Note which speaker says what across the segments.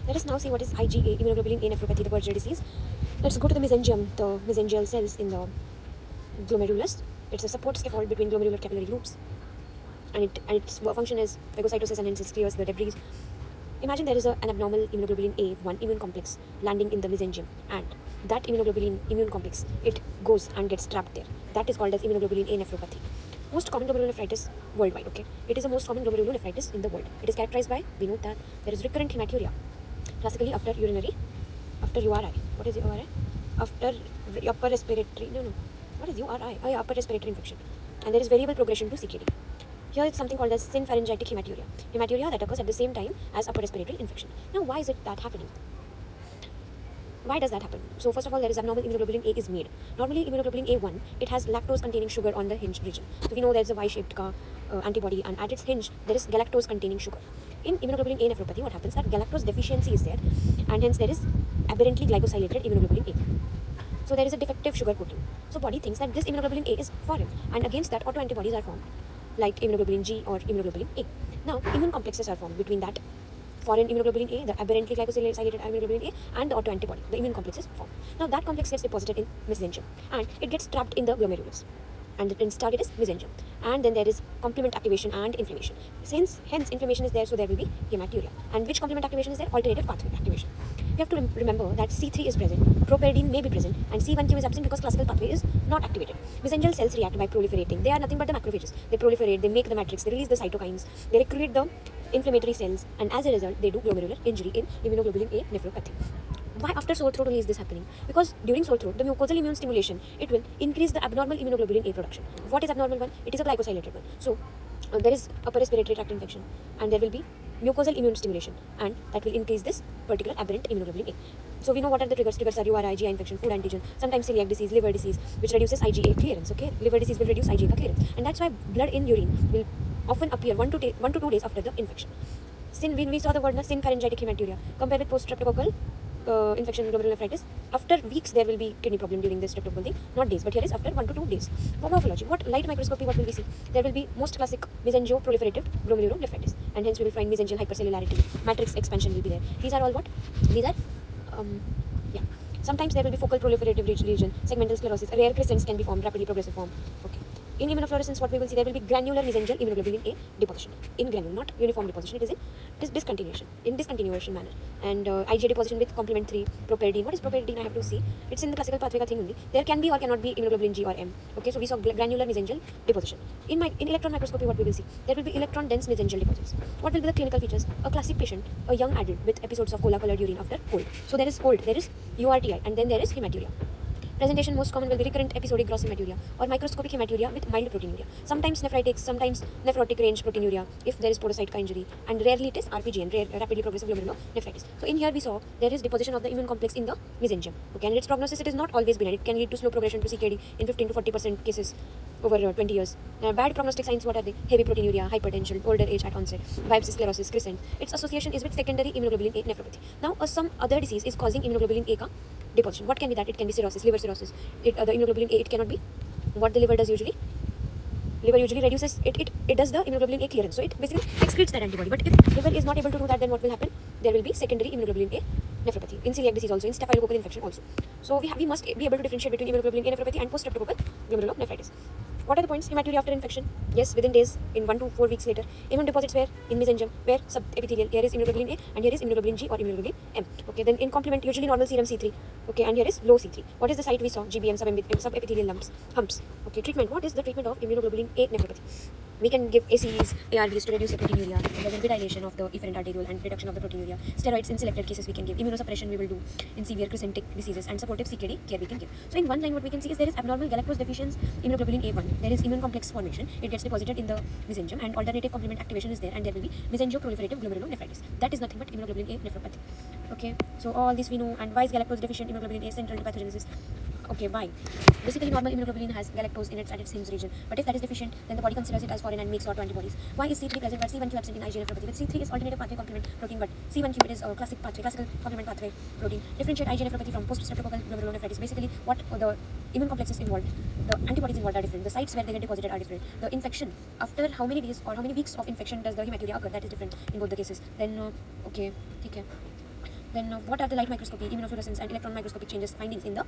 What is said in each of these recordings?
Speaker 1: Let us now see what is IgA, immunoglobulin A nephropathy, the Berger disease. Let's go to the mesengium, the mesangial cells in the glomerulus. It's a support scaffold between glomerular capillary loops, and its function is phagocytosis, and hence it clears the debris. Imagine there is an abnormal immunoglobulin A1 immune complex landing in the mesangium, and that immunoglobulin immune complex, it goes and gets trapped there. That is called as immunoglobulin A nephropathy. Most common glomerulonephritis worldwide, okay? It is the most common glomerulonephritis in the world. It is characterized by, we know that there is recurrent hematuria, classically after URI. What is URI? After upper respiratory, what is URI? Oh yeah, upper respiratory infection. And there is variable progression to CKD. Here it's something called as synpharyngitic hematuria that occurs at the same time as upper respiratory infection. Now, why is it that happening? Why does that happen? So first of all, there is abnormal immunoglobulin A is made. Normally, immunoglobulin A1, it has lactose-containing sugar on the hinge region. So we know there's a Y-shaped antibody, and at its hinge, there is galactose-containing sugar. In immunoglobulin A nephropathy, what happens? That galactose deficiency is there, and hence there is aberrantly glycosylated immunoglobulin A. So there is a defective sugar coating. So body thinks that this immunoglobulin A is foreign, and against that, autoantibodies are formed, like immunoglobulin G or immunoglobulin A. Now, immune complexes are formed between that foreign immunoglobulin A, the aberrantly glycosylated immunoglobulin A, and the autoantibody. The immune complex is formed. Now, that complex gets deposited in mesangium, and it gets trapped in the glomerulus. And its target is mesangium. And then there is complement activation and inflammation. Hence, inflammation is there, so there will be hematuria. And which complement activation is there? Alternative pathway activation. You have to remember that C3 is present, propyridine may be present, and C1q is absent because classical pathway is not activated. Mesangial cells react by proliferating. They are nothing but the macrophages. They proliferate, they make the matrix, they release the cytokines, they recruit the inflammatory cells, and as a result, they do glomerular injury in immunoglobulin A nephropathy. Why after sore throat only is this happening? Because during sore throat, the mucosal immune stimulation, it will increase the abnormal immunoglobulin A production. What is abnormal one? It is a glycosylated one. So there is upper respiratory tract infection, and there will be mucosal immune stimulation, and that will increase this particular aberrant immunoglobulin A. So we know what are the triggers. Triggers are URI, IgA infection, food antigen, sometimes celiac disease, liver disease, which reduces IgA clearance. Okay, liver disease will reduce IgA clearance, and that's why blood in urine will often appear 1 to 2 days after the infection. When we saw the word synpharyngitic hematuria, compared with post-streptococcal infection glomerulonephritis, after weeks there will be kidney problem during this streptococcal thing, not days, but here is after 1 to 2 days. Morphology, what light microscopy, what will we see? There will be most classic mesangioproliferative glomerulonephritis, and hence we will find mesangial hypercellularity, matrix expansion will be there. These are all what? These are, sometimes there will be focal proliferative region, segmental sclerosis, rare crescents can be formed, rapidly progressive form. Okay. In immunofluorescence, what we will see, there will be granular mesangial immunoglobulin A deposition. In granule, not uniform deposition, it is in discontinuation manner. And IgA deposition with complement 3, propyridine. What is propyridine? I have to see. It's in the classical pathway thing only. There can be or cannot be immunoglobulin G or M. Okay, so we saw granular mesangial deposition. In electron microscopy, what we will see, there will be electron dense mesangial deposits. What will be the clinical features? A classic patient, a young adult with episodes of cola-colored urine after cold. So there is cold, there is URTI, and then there is hematuria. Presentation most common will be recurrent episodic gross hematuria or microscopic hematuria with mild proteinuria. Sometimes nephritic, sometimes nephrotic range proteinuria if there is podocyte injury, and rarely it is RPGN, rapidly progressive glomerulonephritis. So in here we saw there is deposition of the immune complex in the mesangium. Okay, and its prognosis, it is not always benign. It can lead to slow progression to CKD in 15 to 40% cases over 20 years. Bad prognostic signs, what are they? Heavy proteinuria, hypertension, older age at onset, biopsy sclerosis, crescent. Its association is with secondary immunoglobulin A nephropathy. Now, some other disease is causing immunoglobulin A deposition. What can be that? It can be cirrhosis, liver cirrhosis. The immunoglobulin A, it cannot be. What the liver does usually? Liver usually reduces, it does the immunoglobulin A clearance. So it basically excretes that antibody. But if liver is not able to do that, then what will happen? There will be secondary immunoglobulin A nephropathy. In celiac disease also, in staphylococcal infection also. So we must be able to differentiate between immunoglobulin A nephropathy and post-streptococcal glomerulonephritis. What are the points? Hematuria after infection. Yes, within days, in 1 to 4 weeks later. Immune deposits where? In mesangium, where subepithelial. Here is immunoglobulin A, and here is immunoglobulin G or immunoglobulin M. Okay, then in complement, usually normal serum C3. Okay, and here is low C3. What is the site we saw? GBM, subepithelial humps. Okay, treatment. What is the treatment of immunoglobulin A nephropathy? We can give ACEs, ARBs to reduce the proteinuria. There will be dilation of the efferent arteriole and reduction of the proteinuria. Steroids in selected cases we can give. Immunosuppression we will do in severe crescentic diseases, and supportive CKD care we can give. So in one line, what we can see is there is abnormal galactose deficiency immunoglobulin A1. There is immune complex formation. It gets deposited in the mesangium, and alternative complement activation is there, and there will be mesangioproliferative glomerulonephritis. That is nothing but immunoglobulin A nephropathy. Okay, so all this we know. And why is galactose deficient immunoglobulin A central to pathogenesis? Okay, why? Basically, normal immunoglobulin has galactose in at its hinge region, but if that is deficient, then the body considers it as foreign and makes autoantibodies. Why is C3 present but C1q absent in IgA nephropathy? But C3 is alternative pathway complement protein, but C1q, it is a classical complement pathway protein. Differentiate IgA nephropathy from post-streptococcal glomerulonephritis. Basically, what the immune complexes involved, the antibodies involved are different, the sites where they get deposited are different. The infection, after how many days or how many weeks of infection does the hematuria occur, that is different in both the cases. Then, okay, take care. Then what are the light microscopy, immunofluorescence, and electron microscopic changes findings in the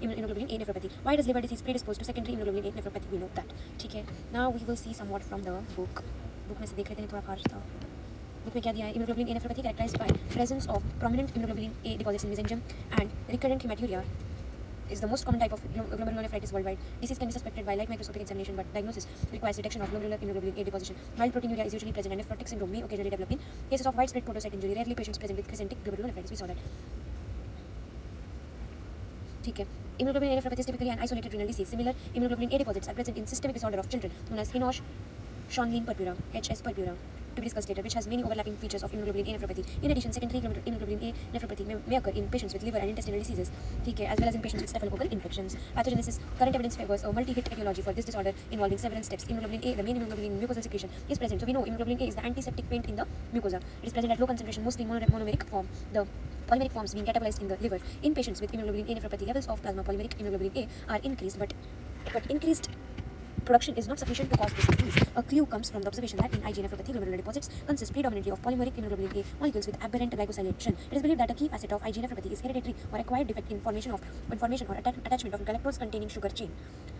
Speaker 1: immunoglobulin A nephropathy? Why does liver disease predispose to secondary immunoglobulin A nephropathy? We know that. ठीक है. Now we will see somewhat from the book. Book में से देख लेते हैं थोड़ा fast था. Book में क्या दिया है? Immunoglobulin A nephropathy characterized by presence of prominent immunoglobulin A deposits in mesenterium and recurrent hematuria is the most common type of glomerulonephritis worldwide. Disease can be suspected by light microscopic examination, but diagnosis requires detection of glomerular immunoglobulin A deposition. Mild proteinuria is usually present, and nephrotic syndrome may occasionally develop in cases of widespread podocyte injury. Rarely patients present with crescentic glomerulonephritis. We saw that. ठीक है. Immunoglobulin A nephropathy is typically an isolated renal disease. Similar immunoglobulin A deposits are present in systemic disorder of children known as Hinosh-Schönlein purpura (HS purpura), to be discussed later, which has many overlapping features of immunoglobulin A nephropathy. In addition, secondary immunoglobulin A nephropathy may occur in patients with liver and intestinal diseases, okay, as well as in patients with staphylococcal infections. Pathogenesis. Current evidence favors a multi-hit etiology for this disorder involving several steps. Immunoglobulin A, the main immunoglobulin mucosal secretion, is present. So we know immunoglobulin A is the antiseptic paint in the mucosa. It is present at low concentration, mostly monomeric form. The polymeric forms being catabolized in the liver. In patients with immunoglobulin A nephropathy, levels of plasma polymeric immunoglobulin A are increased, but increased production is not sufficient to cause this disease. A clue comes from the observation that in IgA nephropathy, glomerular deposits consist predominantly of polymeric immunoglobulin A molecules with aberrant glycosylation. It is believed that a key facet of IgA nephropathy is hereditary or acquired defect in formation or attachment of galactose-containing sugar chain.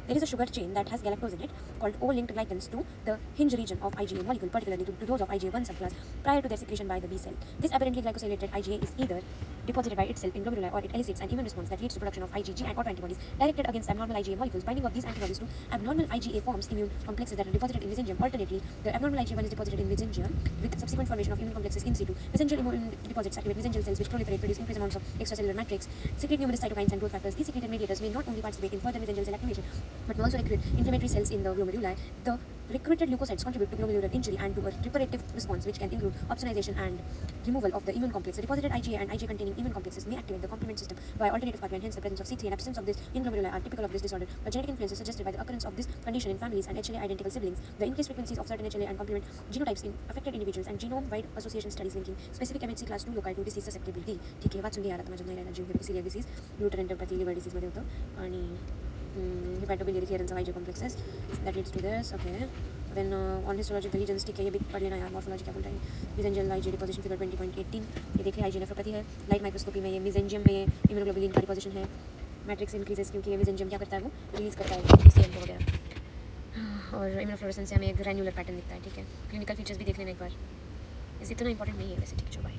Speaker 1: There is a sugar chain that has galactose in it called O-linked glycans to the hinge region of IgA molecule, particularly to those of IgA1 subclass, prior to their secretion by the B cell. This aberrantly glycosylated IgA is either deposited by itself in glomeruli, or it elicits an immune response that leads to production of IgG and autoantibodies directed against abnormal IgA molecules. Binding of these antibodies to abnormal IgA forms immune complexes that are deposited in mesenterium. Alternately, the abnormal IgA1 is deposited in mesenterium with subsequent formation of immune complexes in situ. Mesenterial immune deposits activate mesenterial cells, which proliferate, produce increased amounts of extracellular matrix, secrete numerous cytokines and growth factors. These secreted mediators may not only participate in further mesenterial cell activation, but may also recruit inflammatory cells in the glomeruli. The recruited leukocytes contribute to glomerular injury and to a reparative response, which can include opsonization and removal of the immune complex. The deposited IgA and IgA-containing immune complexes may activate the complement system via alternative pathway, and hence the presence of C3 and absence of this in glomeruli are typical of this disorder. A genetic influence is suggested by the occurrence of this condition in families and HLA identical siblings. The increased frequencies of certain HLA and complement genotypes in affected individuals, and genome-wide association studies linking specific MHC class 2 loci to disease susceptibility. ठीक है, वाचून घ्या आता माझ्या नाही राहिला जीव celiac disease, gluten enteropathy liver disease मध्ये होतं, आणि hepatobiliary clearance of IgA complexes that leads to this. Okay. Then on histological regions, ठीक है, ये भी पढ़ लेना यार, मॉर्फोलॉजी क्या बोल रहा है. mesangial IgA deposition फिगर 20.18, ये देख लिया IgA नेफ्रोपैथी है. लाइट माइक्रोस्कोपी में ये mesangium में इम्यूनोग्लोबुलिन का डिपोजिशन है. मैट्रिक्स इंक्रीजेस क्योंकि ये mesangium क्या करता है, वो रिलीज करता है TCM वगैरह. और इम्यूनोफ्लोरेसेंस से हमें एक ग्रैन्युलर पैटर्न दिखता है. ठीक है, क्लिनिकल फीचर्स भी देख लेना एक बार. इस इतना इंपॉर्टेंट नहीं है वैसे. ठीक है, चलो बाय.